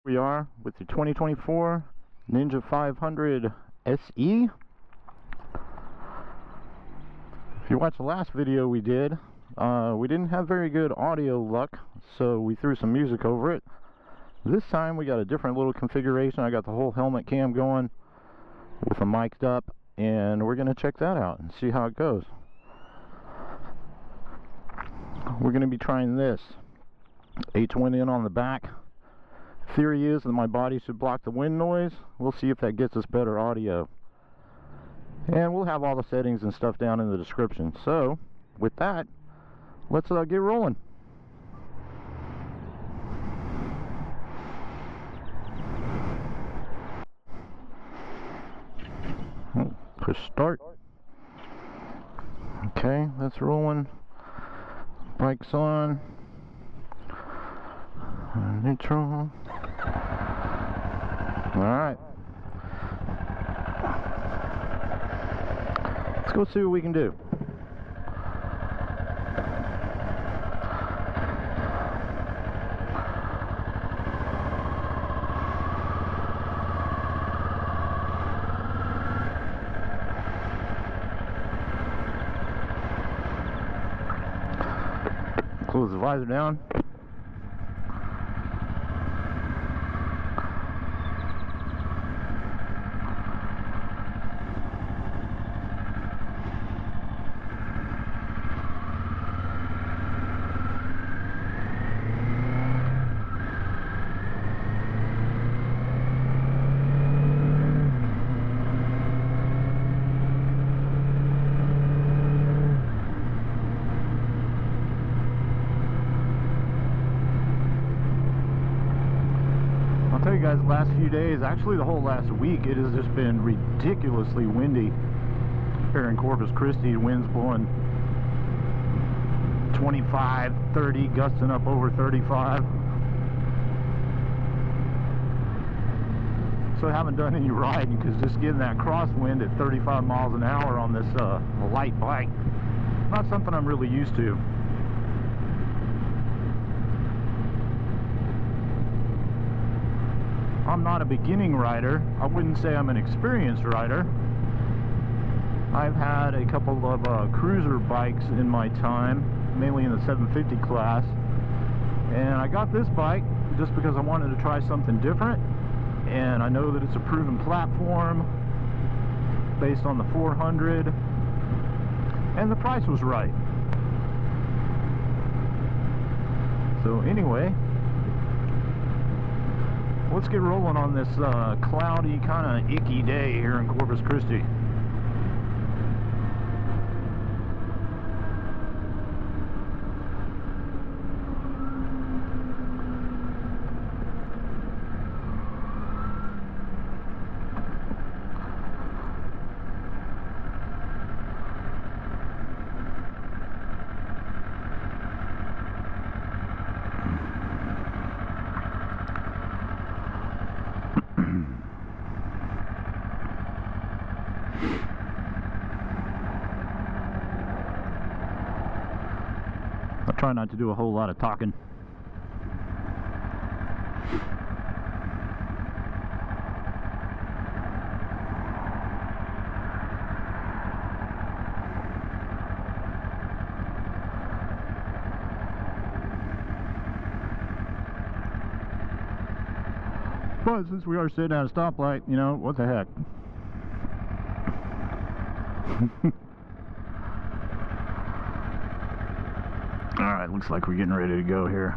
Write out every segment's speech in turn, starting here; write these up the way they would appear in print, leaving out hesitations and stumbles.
We are with the 2024 Ninja 500 SE. If you watched the last video we did, we didn't have very good audio luck, so we threw some music over it. This time we got a different little configuration. I got the whole helmet cam going with a mic'd up, and we're going to check that out and see how it goes. We're going to be trying this H1n on the back. Theory is that my body should block the wind noise. We'll see if that gets us better audio. And we'll have all the settings and stuff down in the description. So, with that, let's get rolling. Push start. Okay, that's rolling. Bike's on. Neutral. Alright. Let's go see what we can do. Close the visor down. Guys, last few days, actually the whole last week, it has just been ridiculously windy here in Corpus Christi. Winds blowing 25, 30, gusting up over 35. So I haven't done any riding because just getting that crosswind at 35 miles an hour on this light bike, not something I'm really used to. I'm not a beginning rider. I wouldn't say I'm an experienced rider. I've had a couple of cruiser bikes in my time, mainly in the 750 class, and I got this bike just because I wanted to try something different, and I know that it's a proven platform based on the 400, and the price was right. So anyway, let's get rolling on this cloudy, kind of icky day here in Corpus Christi. Try not to do a whole lot of talking. But since we are sitting at a stoplight, you know, what the heck. Alright, looks like we're getting ready to go here.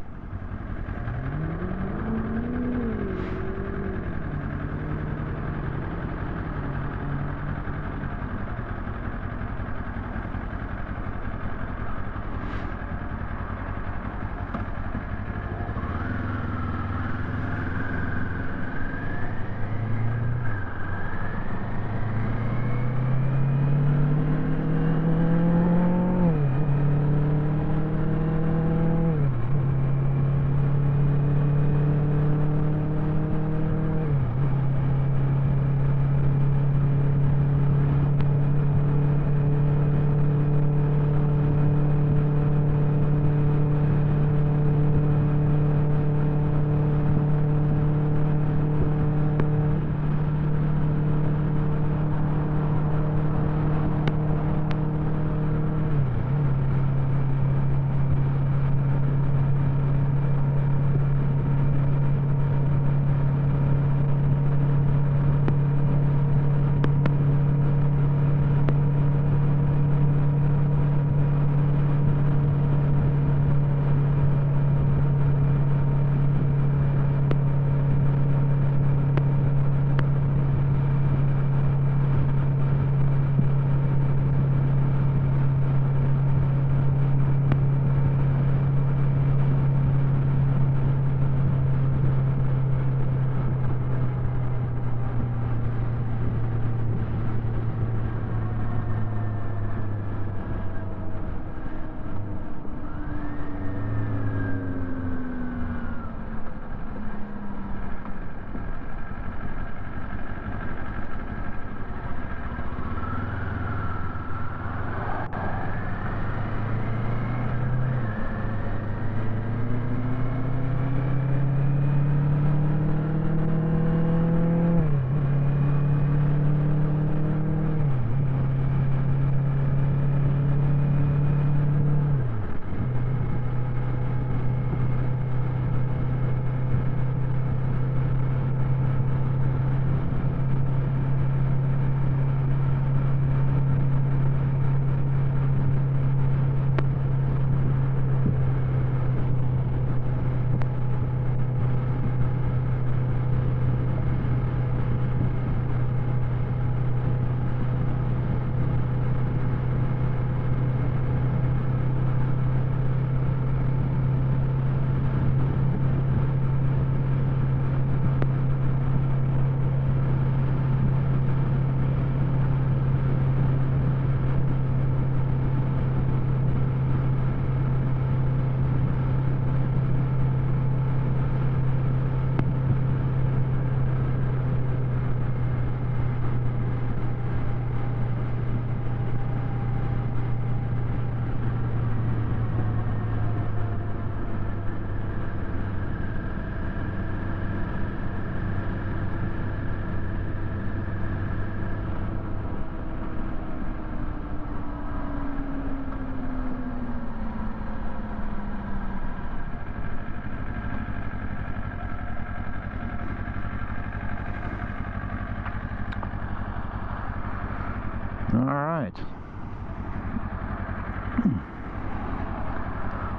Alright.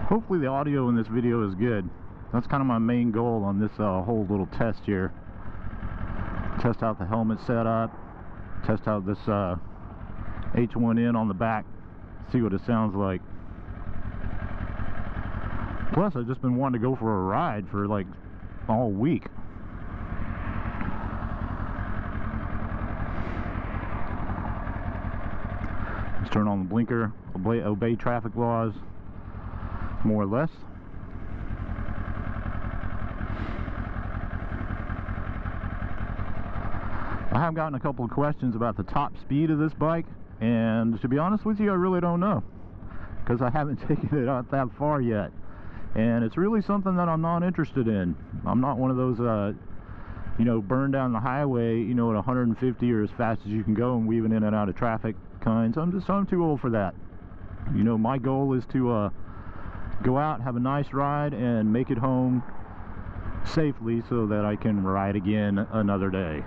Hopefully the audio in this video is good. That's kind of my main goal on this whole little test here. Test out the helmet setup, test out this H1n on the back, see what it sounds like. Plus, I've just been wanting to go for a ride for like all week. Let's turn on the blinker, obey traffic laws, more or less. I have gotten a couple of questions about the top speed of this bike, and to be honest with you, I really don't know, because I haven't taken it out that far yet, and it's really something that I'm not interested in. I'm not one of those you know, burn down the highway, you know, at 150 or as fast as you can go and weaving in and out of traffic kinds. I'm too old for that. You know, my goal is to go out, have a nice ride, and make it home safely so that I can ride again another day.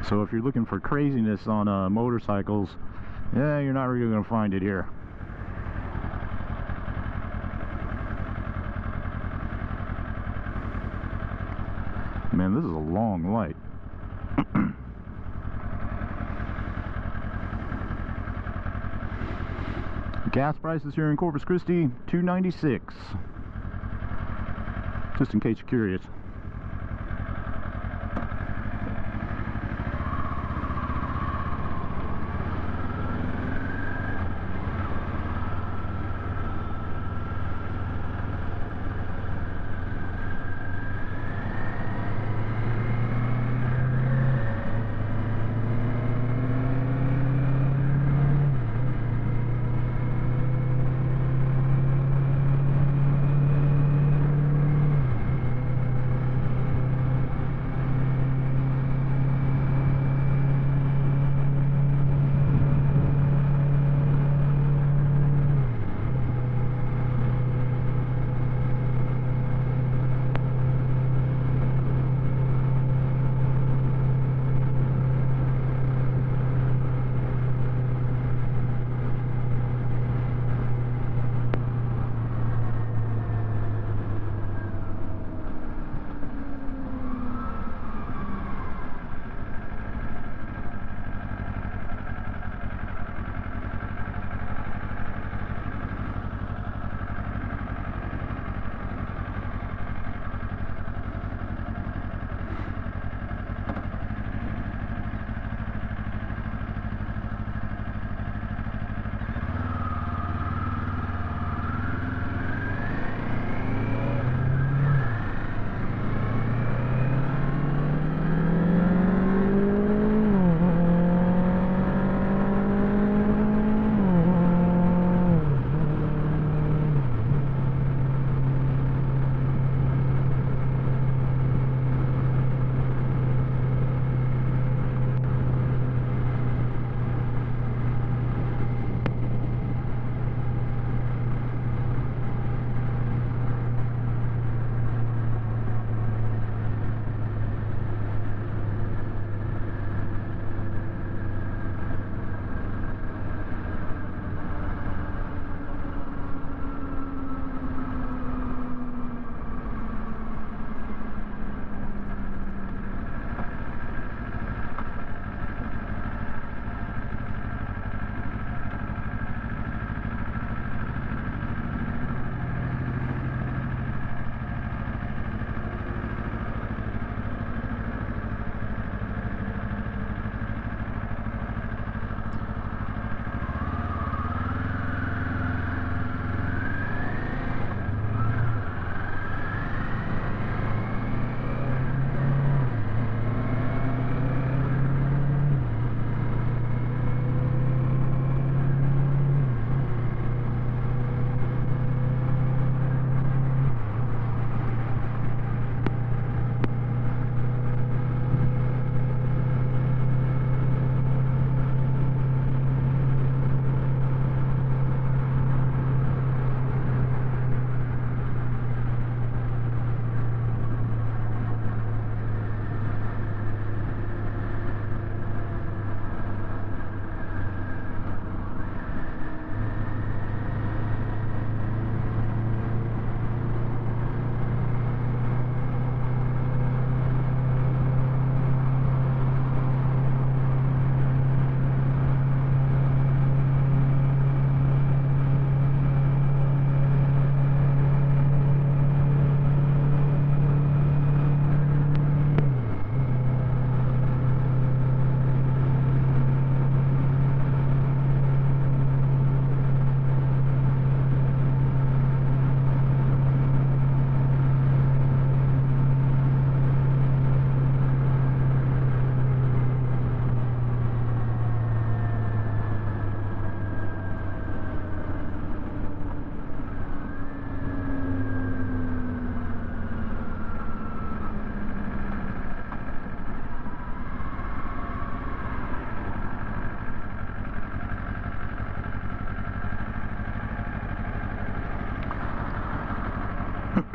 So if you're looking for craziness on motorcycles, yeah, you're not really going to find it here. Man, this is a long light. Gas prices here in Corpus Christi, $2.96. Just in case you're curious.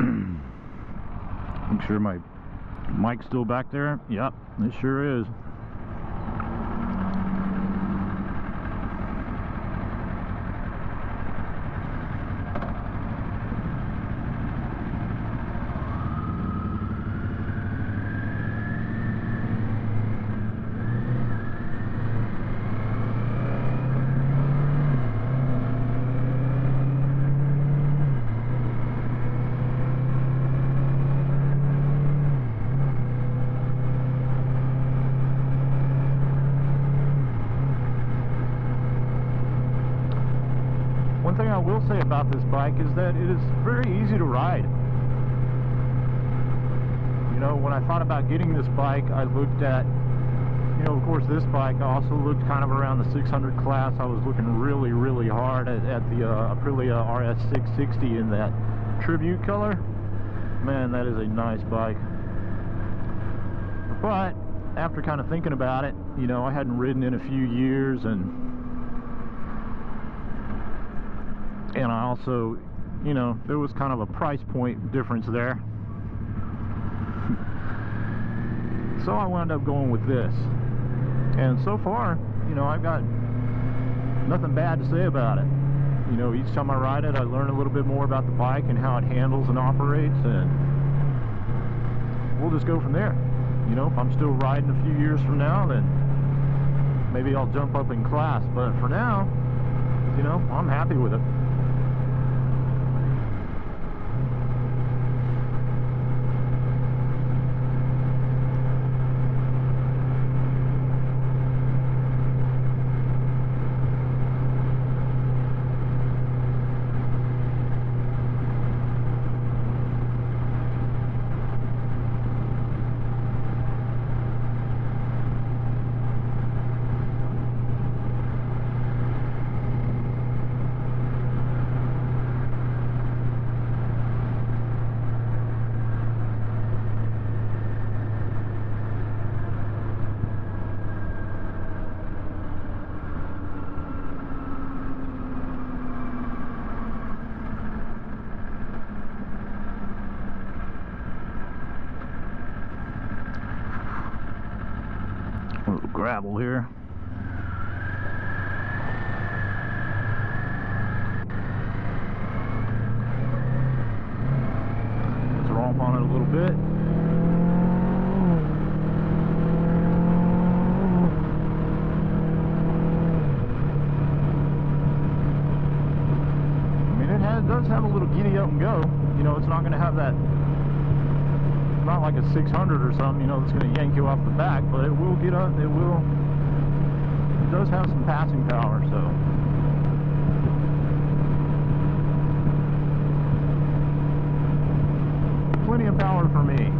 Make sure my mic's still back there. Yep, it sure is. One thing I will say about this bike is that it is very easy to ride. You know, when I thought about getting this bike, I looked at, you know, of course this bike. I also looked kind of around the 600 class. I was looking really, really hard at the Aprilia RS660 in that tribute color. Man, that is a nice bike. But after kind of thinking about it, you know, I hadn't ridden in a few years, and I also, you know, there was kind of a price point difference there. So I wound up going with this. And so far, you know, I've got nothing bad to say about it. You know, each time I ride it, I learn a little bit more about the bike and how it handles and operates, and we'll just go from there. You know, if I'm still riding a few years from now, then maybe I'll jump up in class. But for now, you know, I'm happy with it. A little gravel here. Let's romp on it a little bit. I mean, it does have a little giddy up and go. You know, it's not going to have that, not like a 600 or something, you know, that's going to yank you off the back, but it will get up, it does have some passing power, so. Plenty of power for me.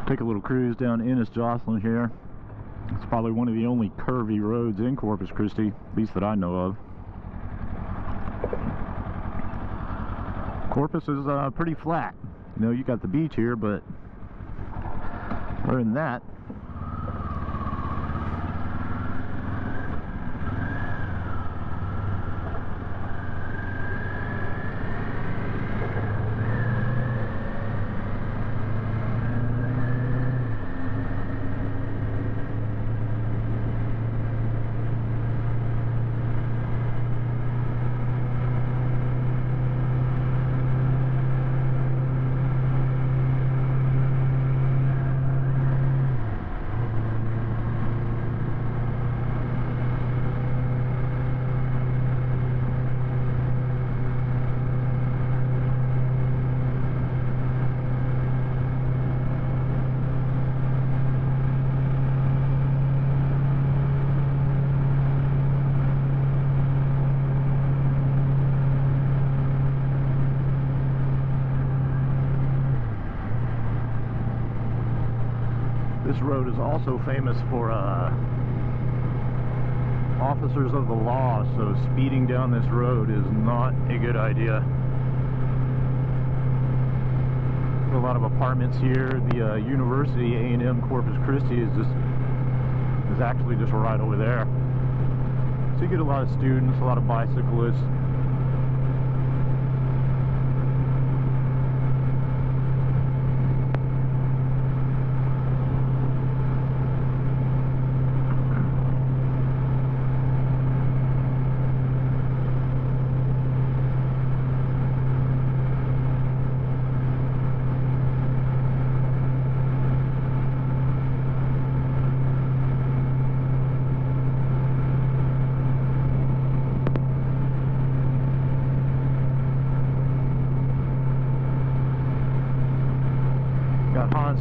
Take a little cruise down Ennis Joslin here. It's probably one of the only curvy roads in Corpus Christi, at least that I know of. Corpus is pretty flat. You know, you got the beach here, but other than that, this road is also famous for officers of the law, so speeding down this road is not a good idea. A lot of apartments here. The university, A&M Corpus Christi, is actually just right over there. So you get a lot of students, a lot of bicyclists.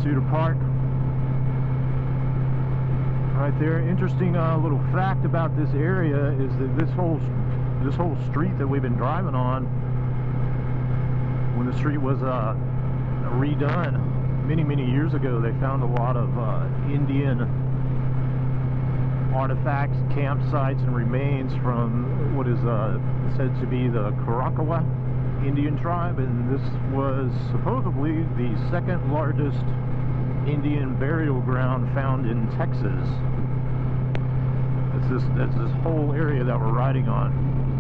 Cedar Park right there. Interesting little fact about this area is that this whole street that we've been driving on, when the street was redone many years ago, they found a lot of Indian artifacts, campsites, and remains from what is said to be the Karakawa Indian tribe, and this was supposedly the second largest Indian burial ground found in Texas. That's this whole area that we're riding on.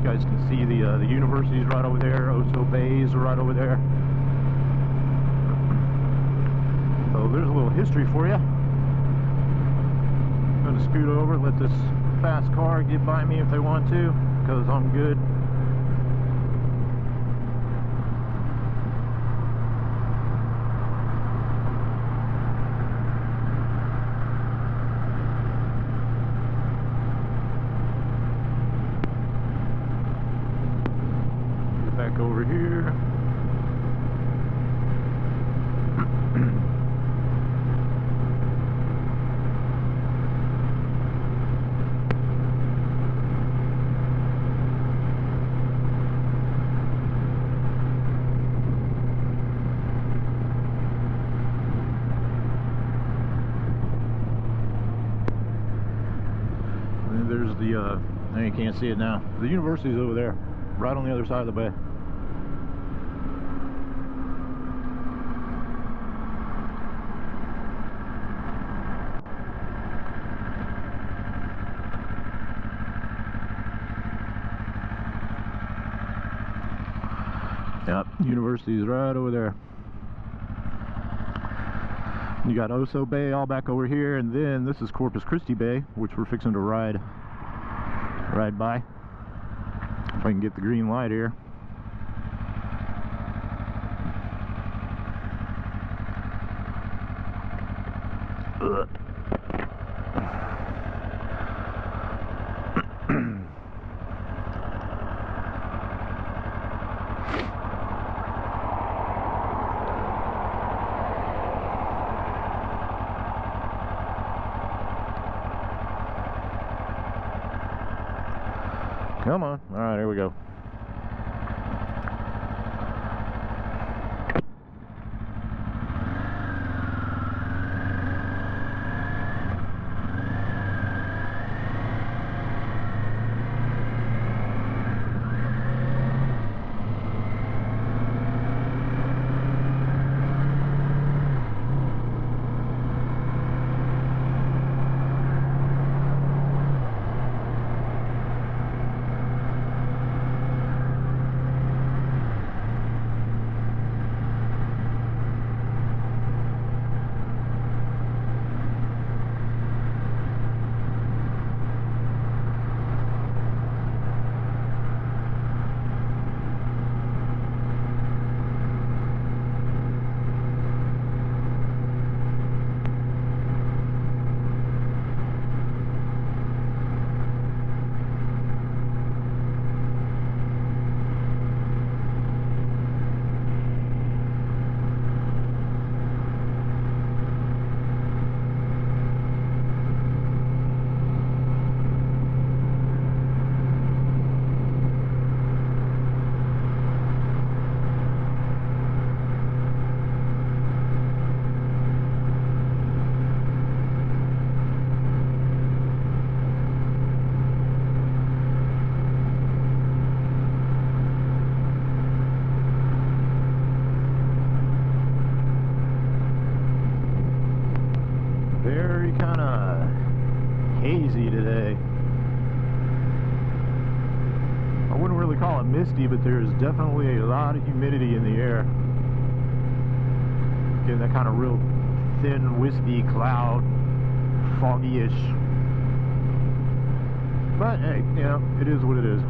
You guys can see the university's right over there. Oso Bay's right over there. So there's a little history for you. I'm going to scoot over and let this fast car get by me if they want to, because I'm good. Over here. And there's the now you can't see it now. The university's over there, right on the other side of the bay. Yep, university is right over there. You got Oso Bay all back over here, and then this is Corpus Christi Bay, which we're fixing to ride by. If I can get the green light here. Ugh. Come on. All right, here we go. misty, but there's definitely a lot of humidity in the air. Getting that kind of real thin, wispy cloud, foggy-ish. But hey, you know, it is what it is.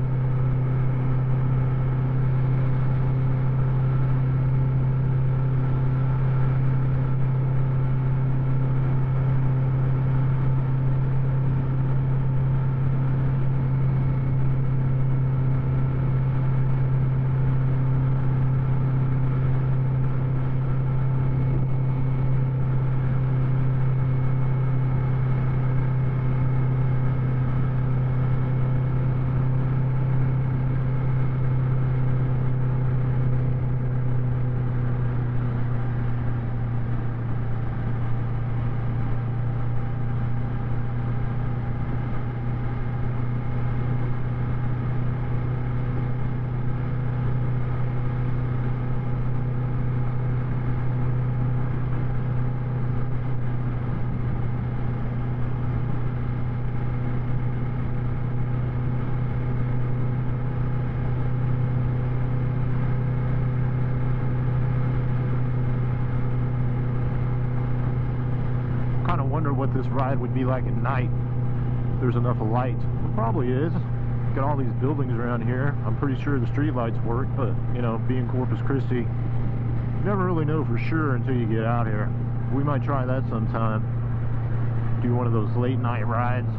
What this ride would be like at night if there's enough light. It probably is. Got all these buildings around here. I'm pretty sure the street lights work, but you know, being Corpus Christi, you never really know for sure until you get out here. We might try that sometime. Do one of those late night rides.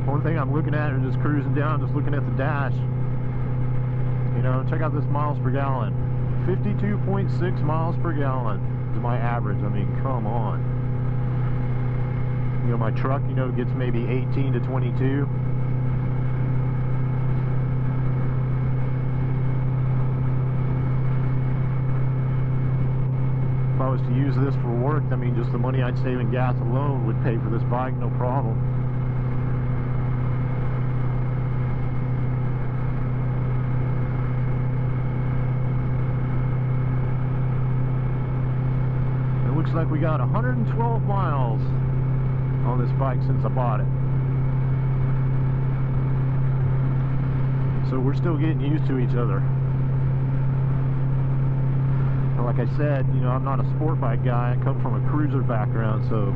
One thing I'm looking at, or just cruising down, just looking at the dash. You know, check out this miles per gallon. 52.6 miles per gallon is my average. I mean, come on. You know, my truck, you know, gets maybe 18 to 22. If I was to use this for work, I mean, just the money I'd save in gas alone would pay for this bike, no problem. Looks like we got 112 miles on this bike since I bought it. So we're still getting used to each other. And like I said, you know, I'm not a sport bike guy. I come from a cruiser background, so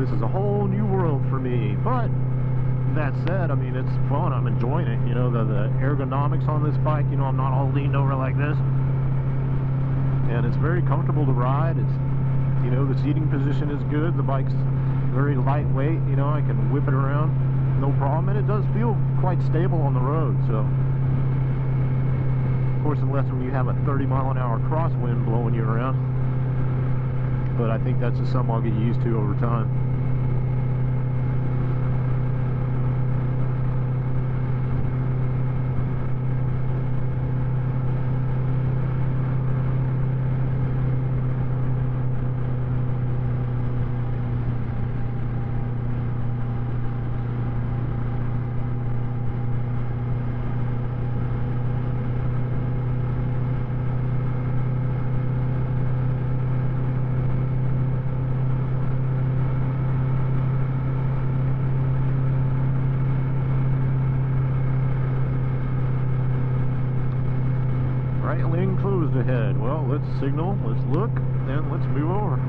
this is a whole new world for me. But that said, I mean, it's fun. I'm enjoying it. You know, the ergonomics on this bike, you know, I'm not all leaned over like this. And it's very comfortable to ride. It's, you know, the seating position is good. The bike's very lightweight. You know, I can whip it around, no problem. And it does feel quite stable on the road. So, of course, unless when you have a 30-mile-an-hour crosswind blowing you around. But I think that's just something I'll get used to over time. Right lane closed ahead. Well, let's signal, let's look, and let's move over.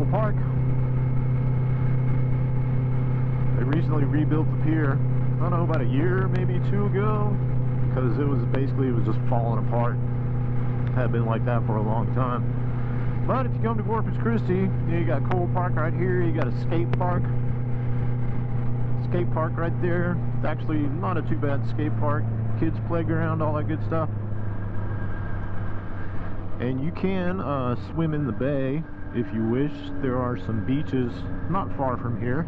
Cole Park. They recently rebuilt the pier, I don't know, about a year, maybe 2 ago, because it was just falling apart. Had been like that for a long time. But if you come to Corpus Christi, you got Cole Park right here, you got a skate park right there. It's actually not a too bad skate park, kids playground, all that good stuff. And you can swim in the bay if you wish. There are some beaches not far from here.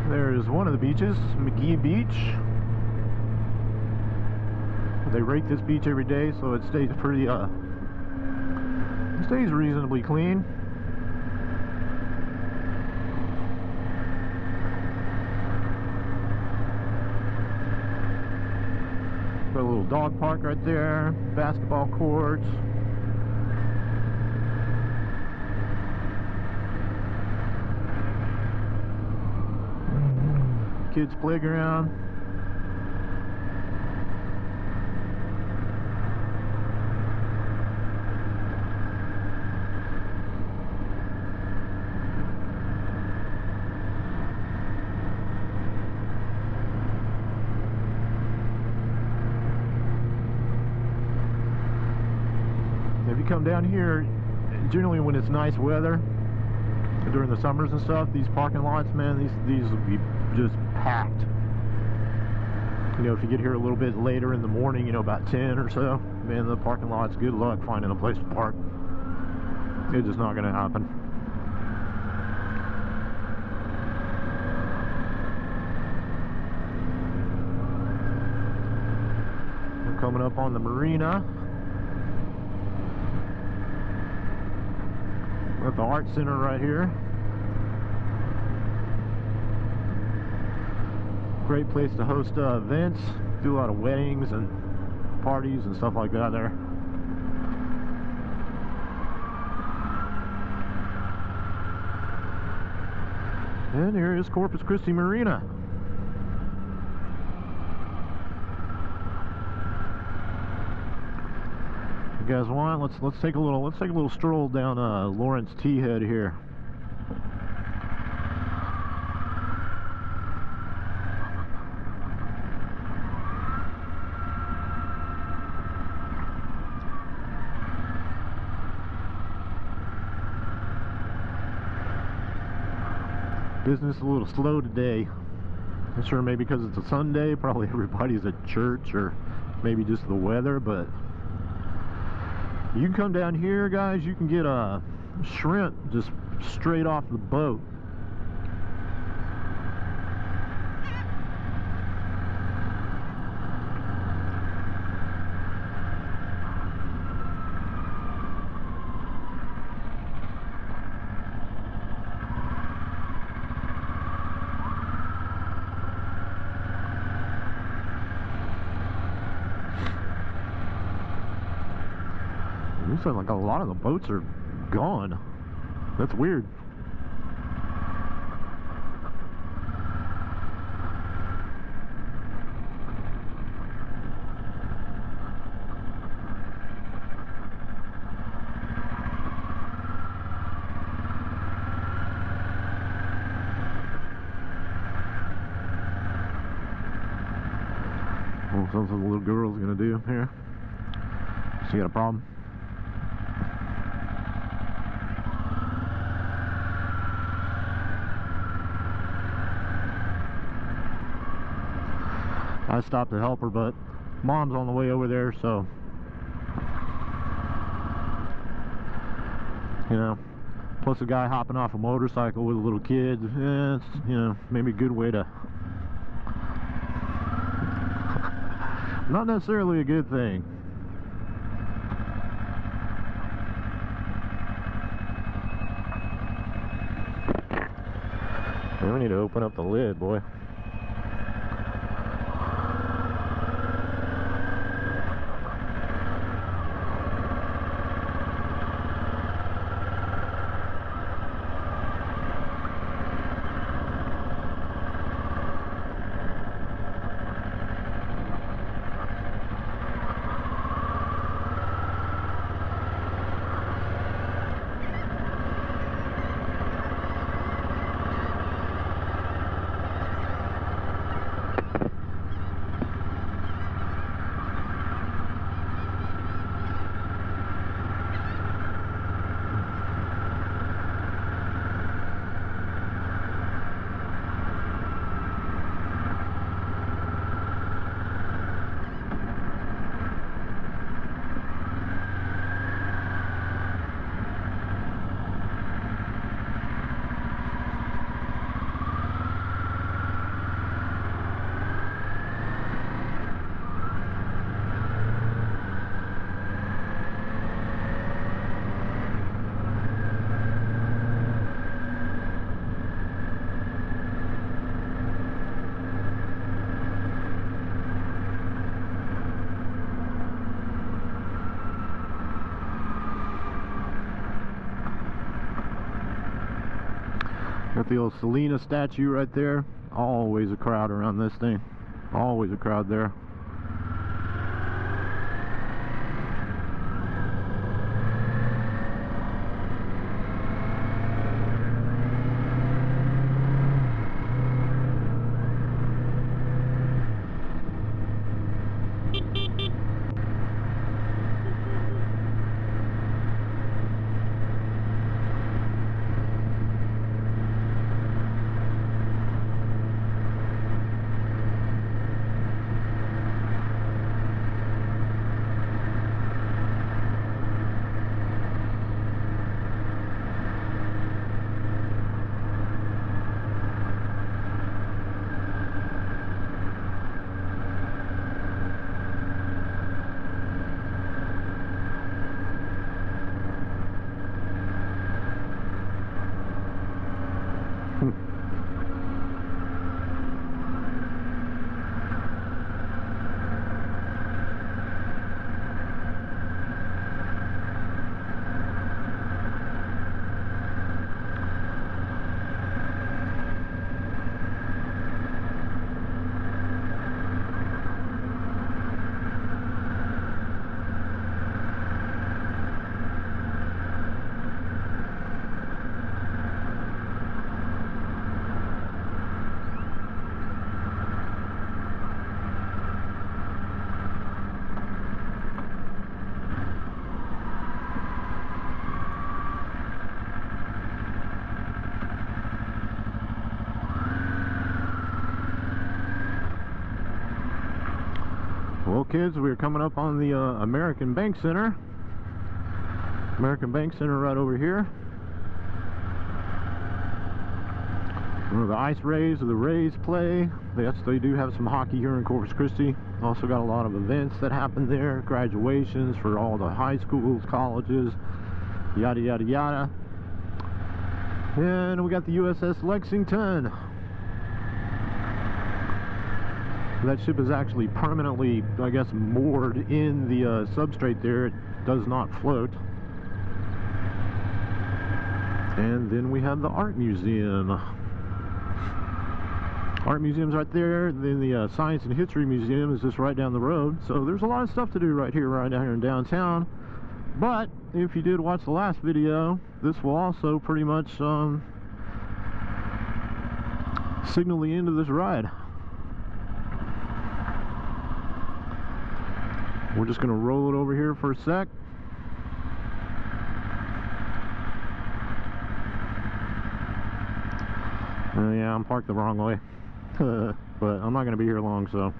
There's one of the beaches, McGee Beach. They rate this beach every day, so it stays pretty, it stays reasonably clean. Got a little dog park right there, basketball courts. Kids playground. If you come down here, generally when it's nice weather, during the summers and stuff, these parking lots, man, these will be just packed. You know, if you get here a little bit later in the morning, you know, about 10 or so, man, the parking lots, good luck finding a place to park. It's just not going to happen. We're coming up on the marina. We're at the art center right here. Great place to host events, do a lot of weddings and parties and stuff like that there. And here is Corpus Christi Marina. If you guys want, let's take a little stroll down Lawrence T Head here. Business a little slow today. I'm sure maybe because it's a Sunday, probably everybody's at church, or maybe just the weather, but you can come down here, guys, you can get a shrimp just straight off the boat. Looks like a lot of the boats are gone. That's weird. something the little girl's gonna do here. She got a problem? I stopped to help her, but Mom's on the way over there, so you know, plus a guy hopping off a motorcycle with a little kid, it's, you know, maybe a good way to not necessarily a good thing. We need to open up the lid, boy. Got the old Selena statue right there. Always a crowd around this thing. Always a crowd there. Well, kids, we're coming up on the American Bank Center. American Bank Center right over here. Where the Ice Rays or the Rays play. Yes, they do have some hockey here in Corpus Christi. Also got a lot of events that happen there. Graduations for all the high schools, colleges, yada yada yada. And we got the USS Lexington. That ship is actually permanently, I guess, moored in the substrate there. It does not float. And then we have the Art Museum. Art Museum's right there. Then the Science and History Museum is just right down the road. So there's a lot of stuff to do right here in downtown. But if you did watch the last video, this will also pretty much signal the end of this ride. We're just going to roll it over here for a sec. Yeah, I'm parked the wrong way. But I'm not going to be here long, so.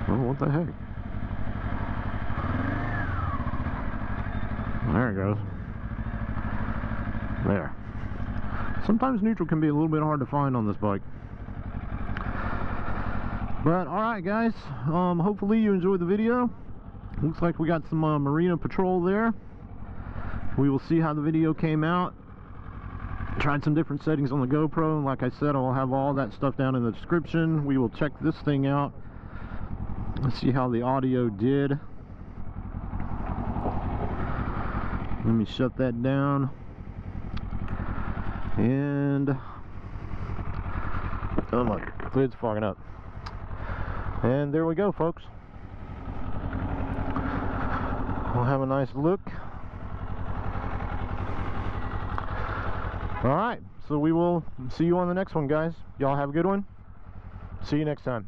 Oh, what the heck? There it goes. There. Sometimes neutral can be a little bit hard to find on this bike. But alright guys, hopefully you enjoyed the video. Looks like we got some marina patrol there. We will see how the video came out. Tried some different settings on the GoPro, and like I said, I'll have all that stuff down in the description. We will check this thing out. Let's see how the audio did. Let me shut that down. And oh my, lid's fogging up. And there we go, folks. We'll have a nice look. Alright, so we will see you on the next one, guys. Y'all have a good one. See you next time.